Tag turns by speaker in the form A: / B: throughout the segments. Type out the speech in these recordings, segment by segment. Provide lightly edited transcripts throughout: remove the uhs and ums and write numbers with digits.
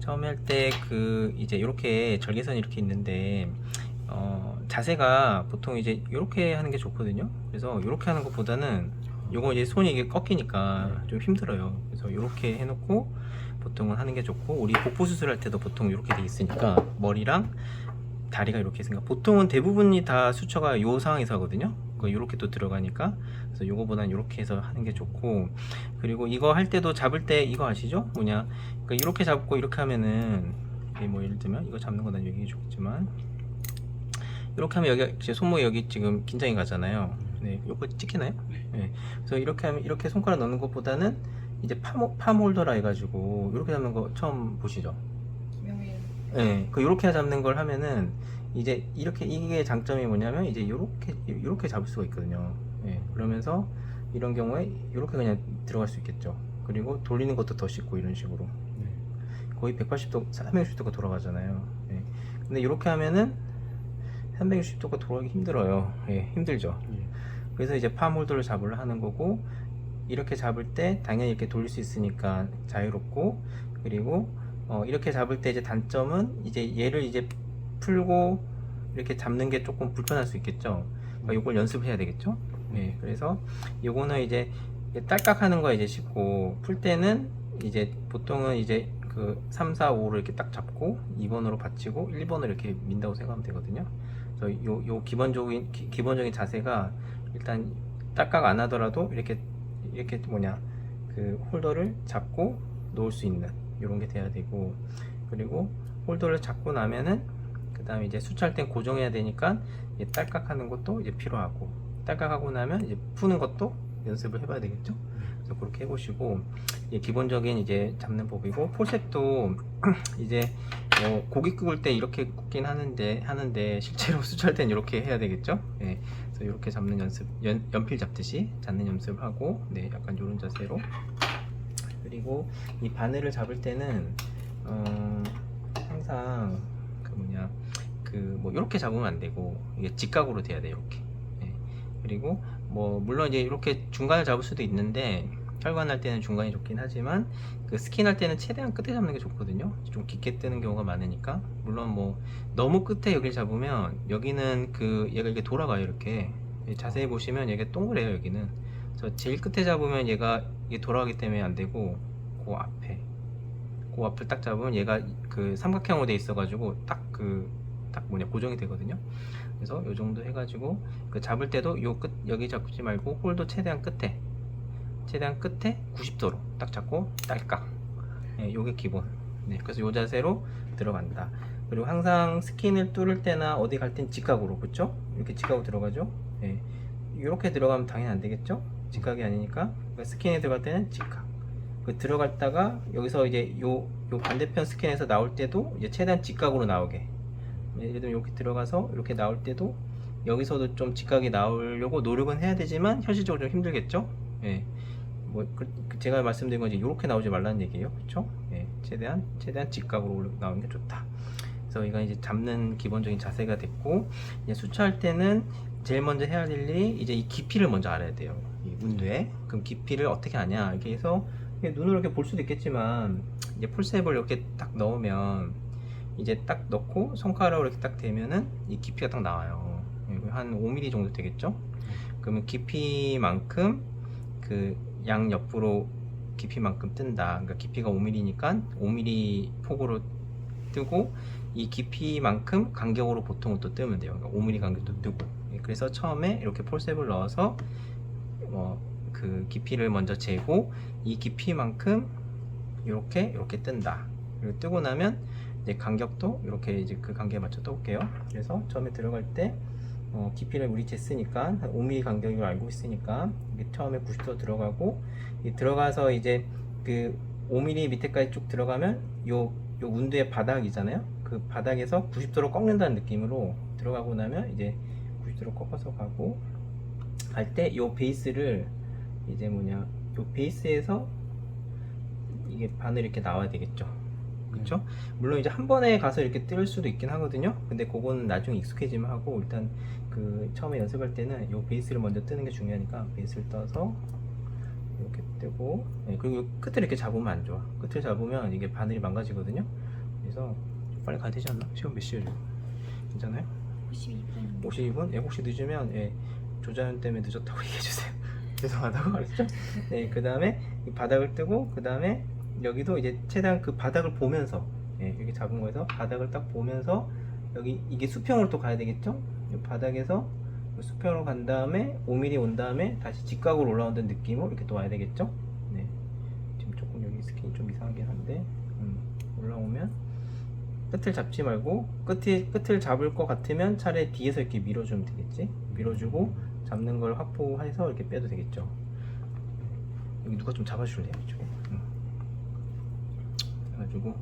A: 처음에 할 때 이제 이렇게 절개선이 이렇게 있는데 자세가 보통 이제 이렇게 하는 게 좋거든요. 그래서 이렇게 하는 것보다는 요거 이제 손이 이게 꺾이니까 좀 힘들어요. 그래서 이렇게 해놓고 보통은 하는 게 좋고, 우리 복부 수술할 때도 보통 이렇게 돼 있으니까 머리랑 다리가 이렇게 있으니까 보통은 대부분이 다 수처가 요 상황에서 하거든요. 이렇게 또 들어가니까, 그래서 요거보다는 이렇게 해서 하는 게 좋고, 그리고 이거 할 때도 잡을 때 이거 아시죠? 뭐냐, 그러니까 이렇게 잡고 이렇게 하면은, 이게 뭐 예를 들면 이거 잡는 건 난 얘기해 주겠지만, 이렇게 하면 여기 제 손목이 여기 지금 긴장이 가잖아요. 네, 요거 찍히나요? 네. 그래서 이렇게 하면, 이렇게 손가락 넣는 것보다는 이제 팜 홀더라 해가지고 이렇게 잡는 거 처음 보시죠? 네, 이렇게 잡는 걸 하면은 이제 이렇게, 이게 장점이 뭐냐면 이제 이렇게 잡을 수가 있거든요. 네, 그러면서 이런 경우에 이렇게 그냥 들어갈 수 있겠죠. 그리고 돌리는 것도 더 쉽고, 이런 식으로. 네, 거의 180도, 360도가 돌아가잖아요. 네, 근데 이렇게 하면은 360도가 돌아가기 힘들어요. 예, 힘들죠. 그래서 이제 팜홀더를 잡으려 하는 거고, 이렇게 잡을 때 당연히 이렇게 돌릴 수 있으니까 자유롭고, 그리고 이렇게 잡을 때 이제 단점은 이제 얘를 이제 풀고 이렇게 잡는 게 조금 불편할 수 있겠죠. 그러니까 요걸 연습해야 되겠죠. 네, 그래서 요거는 이제 딸깍하는 거 이제 쉽고, 풀 때는 이제 보통은 이제 3, 4, 5를 이렇게 딱 잡고 2번으로 받치고 1번을 이렇게 민다고 생각하면 되거든요. 그래서 요 기본적인 자세가, 일단 딸깍 안 하더라도 이렇게 뭐냐, 홀더를 잡고 놓을 수 있는 이런 게 돼야 되고, 그리고 홀더를 잡고 나면은 그 다음에 이제 수촬 땐 고정해야 되니까 딸깍하는 것도 이제 필요하고, 딸깍하고 나면 이제 푸는 것도 연습을 해봐야 되겠죠. 그래서 그렇게 해보시고, 기본적인 이제 잡는 법이고, 폴셋도 이제 고기 굽을 때 이렇게 굽긴 하는데 실제로 수촬 땐 이렇게 해야 되겠죠. 네, 그래서 이렇게 잡는 연습, 연필 잡듯이 잡는 연습을 하고, 네, 약간 이런 자세로. 그리고 이 바늘을 잡을 때는 항상 뭐 이렇게 잡으면 안 되고, 이게 직각으로 돼야 돼요, 이렇게. 네. 그리고 뭐 물론 이제 이렇게 중간을 잡을 수도 있는데, 혈관할 때는 중간이 좋긴 하지만 스킨 할 때는 최대한 끝에 잡는 게 좋거든요. 좀 깊게 뜨는 경우가 많으니까. 물론 뭐 너무 끝에 여기를 잡으면 여기는 얘가 이렇게 돌아가요, 이렇게. 자세히 보시면 얘가 동그래요, 여기는. 그래서 제일 끝에 잡으면 얘가 이게 돌아가기 때문에 안 되고, 그 앞을 딱 잡으면 얘가 삼각형으로 돼 있어가지고 딱 고정이 되거든요. 그래서 요 정도 해가지고 잡을 때도 여기 잡지 말고 홀도 최대한 끝에 90도로 딱 잡고 딸깍. 네, 요게 기본. 네, 그래서 요 자세로 들어간다. 그리고 항상 스킨을 뚫을 때나 어디 갈 땐 직각으로, 그쵸? 이렇게 직각으로 들어가죠. 네, 이렇게 들어가면 당연히 안 되겠죠? 직각이 아니니까. 그러니까 스킨에 들어갈 때는 직각. 들어갔다가 여기서 이제 요 반대편 스킨에서 나올 때도 이제 최대한 직각으로 나오게. 예를 들면 이렇게 들어가서 이렇게 나올 때도 여기서도 좀 직각이 나오려고 노력은 해야 되지만 현실적으로 좀 힘들겠죠. 예. 제가 말씀드린 건 이제 이렇게 나오지 말라는 얘기예요, 그렇죠? 예. 최대한 직각으로 나오는 게 좋다. 그래서 이건 이제 잡는 기본적인 자세가 됐고, 이제 수차할 때는 제일 먼저 해야 할 일이 이제 이 깊이를 먼저 알아야 돼요. 이 운두에. 그럼 깊이를 어떻게 하냐? 이렇게 해서 눈으로 이렇게 볼 수도 있겠지만, 이제 폴셉을 이렇게 딱 넣으면, 이제 딱 넣고 손가락으로 이렇게 딱 대면은 이 깊이가 딱 나와요. 한 5mm 정도 되겠죠? 그러면 깊이만큼 양 옆으로 깊이만큼 뜬다. 그러니까 깊이가 5mm니까 5mm 폭으로 뜨고, 이 깊이만큼 간격으로 보통 또 뜨면 돼요. 그러니까 5mm 간격도 뜨고. 그래서 처음에 이렇게 폴셉을 넣어서 깊이를 먼저 재고, 이 깊이만큼 이렇게 뜬다. 그리고 뜨고 나면 이제 간격도 이렇게 이제 간격에 맞춰 떠볼게요. 그래서 처음에 들어갈 때 깊이를 우리 쟀으니까 한 5mm 간격으로 알고 있으니까 이게 처음에 90도 들어가고, 들어가서 이제 5mm 밑에까지 쭉 들어가면 요 운두의 바닥이잖아요. 그 바닥에서 90도로 꺾는다는 느낌으로 들어가고 나면 이제 90도로 꺾어서 가고, 갈 때 요 베이스를 이제 요 베이스에서 이게 바늘이 이렇게 나와야 되겠죠. 그렇죠? 물론 이제 한 번에 가서 이렇게 뜰 수도 있긴 하거든요. 근데 그거는 나중에 익숙해지면 하고, 일단 처음에 연습할 때는 요 베이스를 먼저 뜨는 게 중요하니까 베이스를 떠서 이렇게 뜨고, 네, 그리고 끝을 이렇게 잡으면 안 좋아. 끝을 잡으면 이게 바늘이 망가지거든요. 그래서 좀 빨리 가야 되지 않나? 시간 몇 시에요? 괜찮아요?
B: 52분.
A: 52분? 예, 혹시 늦으면 예, 조자연 때문에 늦었다고 얘기해주세요. 죄송하다고. 알았죠? 네, 그 다음에 바닥을 뜨고, 그 다음에 여기도 이제 최대한 그 바닥을 보면서, 예, 여기 잡은 거에서 바닥을 딱 보면서, 여기 이게 수평으로 또 가야 되겠죠? 이 바닥에서 수평으로 간 다음에 5mm 온 다음에 다시 직각으로 올라온다는 느낌으로 이렇게 또 와야 되겠죠? 네. 지금 조금 여기 스킨이 좀 이상하긴 한데, 올라오면 끝을 잡지 말고 끝을 잡을 것 같으면 차라리 뒤에서 이렇게 밀어주면 되겠지? 밀어주고 잡는 걸 확보해서 이렇게 빼도 되겠죠? 여기 누가 좀 잡아줄래요? 이쪽에. 해가지고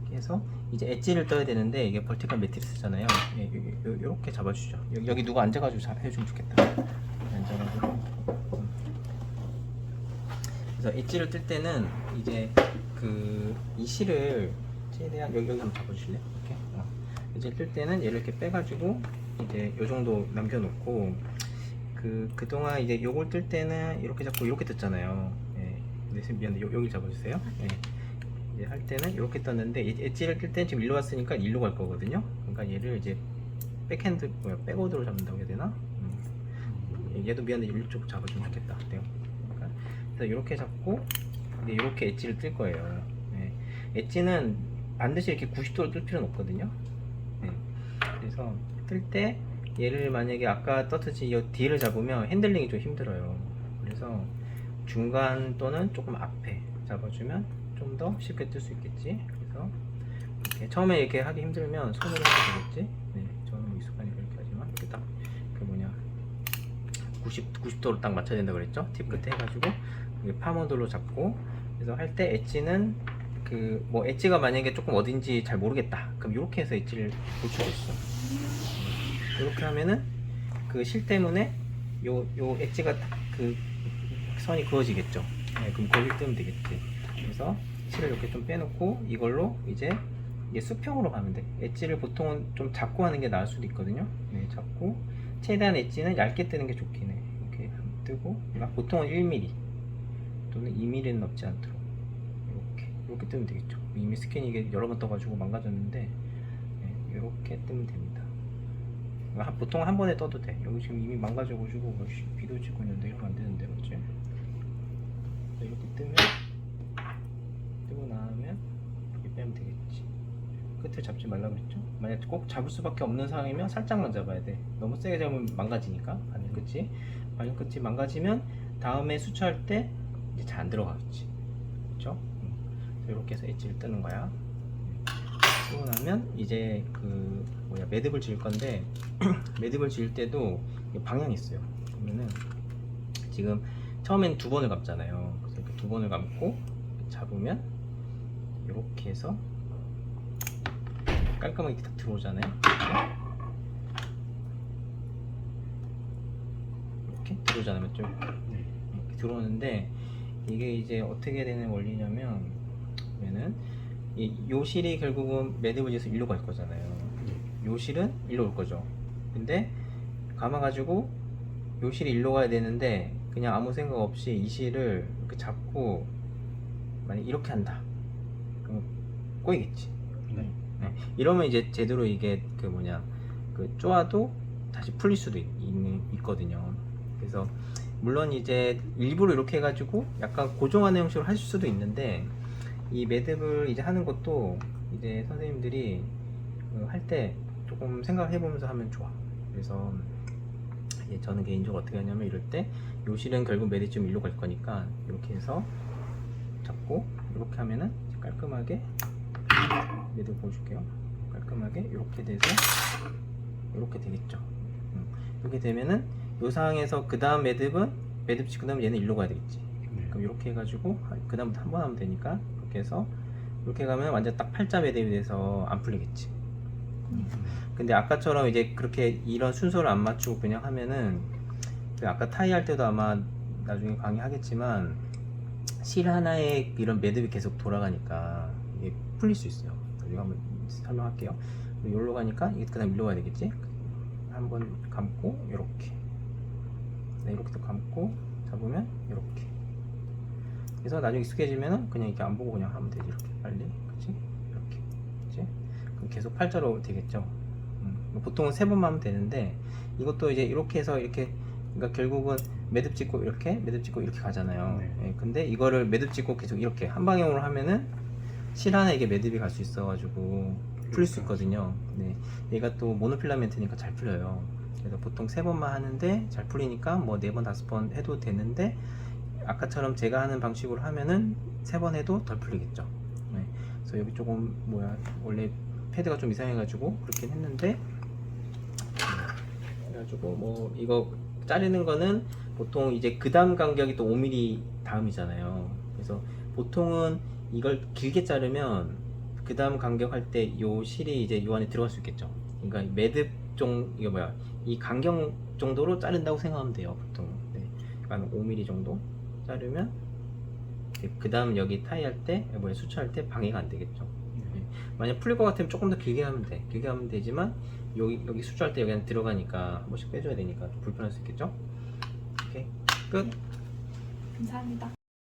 A: 이렇게 해서 이제 엣지를 떠야 되는데 이게 벌티컬 매트리스잖아요. 예, 요렇게 잡아주죠. 여기 누가 앉아가지고 잘 해주면 좋겠다. 앉아가지고. 그래서 엣지를 뜰 때는 이제 이 실을 최대한 여기 한번 잡아주실래요? 이렇게. 엣지를 뜰 때는 얘를 이렇게 빼가지고 이제 요 정도 남겨놓고 그동안 이제 요걸 뜰 때는 이렇게 잡고 이렇게 떴잖아요. 예. 근데 미안한데 여기 잡아주세요. 예. 이제 할 때는 이렇게 떴는데 엣지를 뜰 때는 지금 일로 왔으니까 일로 갈 거거든요. 그러니까 얘를 이제 백핸드 백워드로 잡는다고 해야 되나? 얘도 미안한데 이쪽 잡아주면 좋겠다. 네. 그러니까 그래서 이렇게 잡고 이제 이렇게 엣지를 뜰 거예요. 예. 엣지는 반드시 이렇게 90도로 뜰 필요는 없거든요. 예. 그래서 뜰 때 얘를 만약에 아까 떴듯이 이 뒤를 잡으면 핸들링이 좀 힘들어요. 그래서 중간 또는 조금 앞에 잡아주면 좀 더 쉽게 뜰 수 있겠지. 그래서 이렇게 처음에 이렇게 하기 힘들면 손으로 해도 되겠지. 네, 저는 익숙하니까 이렇게 하지만 이렇게 딱 그 뭐냐 90도로 딱 맞춰야 된다 그랬죠. 팁 끝에 해가지고 파모들로 잡고 그래서 할 때 엣지는 뭐 엣지가 만약에 조금 어딘지 잘 모르겠다. 그럼 이렇게 해서 엣지를 볼 수가 있어. 이렇게 하면은 그 실 때문에 요 엣지가 그 선이 그어지겠죠. 네, 그럼 거기 뜨면 되겠지. 그래서 실을 이렇게 좀 빼놓고 이걸로 이제 이게 수평으로 가면 돼. 엣지를 보통은 좀 잡고 하는 게 나을 수도 있거든요. 네, 잡고 최대한 엣지는 얇게 뜨는 게 좋긴 해. 이렇게 뜨고 보통은 1mm 또는 2mm는 넘지 않도록 이렇게 뜨면 되겠죠. 이미 스킨이 이게 여러 번 떠가지고 망가졌는데 네, 이렇게 뜨면 됩니다. 보통 한 번에 떠도 돼. 여기 지금 이미 망가져가지고 비도 찍고 있는데 이러면 안 되는데, 그렇지? 이렇게 뜨고 나면 이렇게 빼면 되겠지. 끝을 잡지 말라고 그랬죠? 만약 꼭 잡을 수밖에 없는 상황이면 살짝만 잡아야 돼. 너무 세게 잡으면 망가지니까 바늘 끝이 망가지면 다음에 수처할 때 이제 잘 안 들어가겠지. 그렇죠? 이렇게 해서 엣지를 뜨는 거야. 뜨고 나면 이제 매듭을 지을 건데 매듭을 지을 때도 방향이 있어요. 그러면은 지금 처음엔 2번을 감잖아요. 그래서 이렇게 2번을 감고 잡으면 이렇게 해서 깔끔하게 딱 들어오잖아요. 이렇게 들어오잖아요. 맞죠? 이렇게 들어오는데 이게 이제 어떻게 되는 원리냐면 요 실이 결국은 매듭을 지어서 일로 갈 거잖아요. 요 실은 일로 올 거죠. 근데 감아가지고 요 실이 일로 가야 되는데 그냥 아무 생각 없이 이 실을 이렇게 잡고 만약 이렇게 한다. 그럼 꼬이겠지. 네. 이러면 이제 제대로 이게 쪼아도 다시 풀릴 수도 있거든요. 그래서 물론 이제 일부러 이렇게 해가지고 약간 고정하는 형식으로 하실 수도 있는데 이 매듭을 이제 하는 것도 이제 선생님들이 할 때 조금 생각을 해보면서 하면 좋아. 그래서 저는 개인적으로 어떻게 하냐면 이럴 때 요 실은 결국 매듭 좀 일로 갈 거니까 이렇게 해서 잡고 이렇게 하면은 깔끔하게 매듭 보여줄게요. 깔끔하게 이렇게 돼서 이렇게 되겠죠. 이렇게 되면은 요 상황에서 그 다음 매듭은 매듭 그 다음 얘는 일로 가야 되겠지. 그럼 이렇게 해가지고 그 다음부터 한 번 하면 되니까 이렇게 해서 이렇게 가면 완전 딱 팔자 매듭이 돼서 안 풀리겠지. 근데 아까처럼 이제 그렇게 이런 순서를 안 맞추고 그냥 하면은 아까 타이 할 때도 아마 나중에 강의하겠지만 실 하나에 이런 매듭이 계속 돌아가니까 이게 풀릴 수 있어요. 이거 한번 설명할게요. 여기로 가니까 그 다음 일로 가야 되겠지. 한번 감고 이렇게, 네, 이렇게 또 감고 잡으면 이렇게. 그래서 나중에 익숙해지면은 그냥 이렇게 안 보고 그냥 하면 되지. 이렇게 빨리, 그렇지? 이렇게, 그렇지? 그럼 계속 팔자로 되겠죠. 보통은 3번만 하면 되는데 이것도 이제 이렇게 해서 이렇게, 그러니까 결국은 매듭 짓고 이렇게, 매듭 짓고 이렇게 가잖아요.
B: 네.
A: 예, 근데 이거를 매듭 짓고 계속 이렇게 한 방향으로 하면은 실 안에 이게 매듭이 갈 수 있어가지고 풀릴 수 있거든요. 네, 얘가 또 모노필라멘트니까 잘 풀려요. 그래서 보통 3번만 하는데 잘 풀리니까 뭐 4번, 5번 해도 되는데, 아까처럼 제가 하는 방식으로 하면은 3번 해도 덜 풀리겠죠. 네, 그래서 여기 조금 뭐야, 원래 패드가 좀 이상해가지고 그렇긴 했는데, 그래가지고 뭐 이거 자르는 거는 보통 이제 그 다음 간격이 또 5mm 다음이잖아요. 그래서 보통은 이걸 길게 자르면 그 다음 간격 할 때 요 실이 이제 요 안에 들어갈 수 있겠죠. 그러니까 매듭 이거 뭐야, 이 간격 정도로 자른다고 생각하면 돼요, 보통. 네, 한 5mm 정도 자르면 그 다음 여기 타이 할 때, 뭐야, 수치할 때 방해가 안 되겠죠. 네. 만약 풀릴 것 같으면 조금 더 길게 하면 돼. 길게 하면 되지만 여기 수주할 때 여기 안에 들어가니까 한 번씩 빼줘야 되니까 좀 불편할 수 있겠죠. 오케이, 끝.
C: 감사합니다.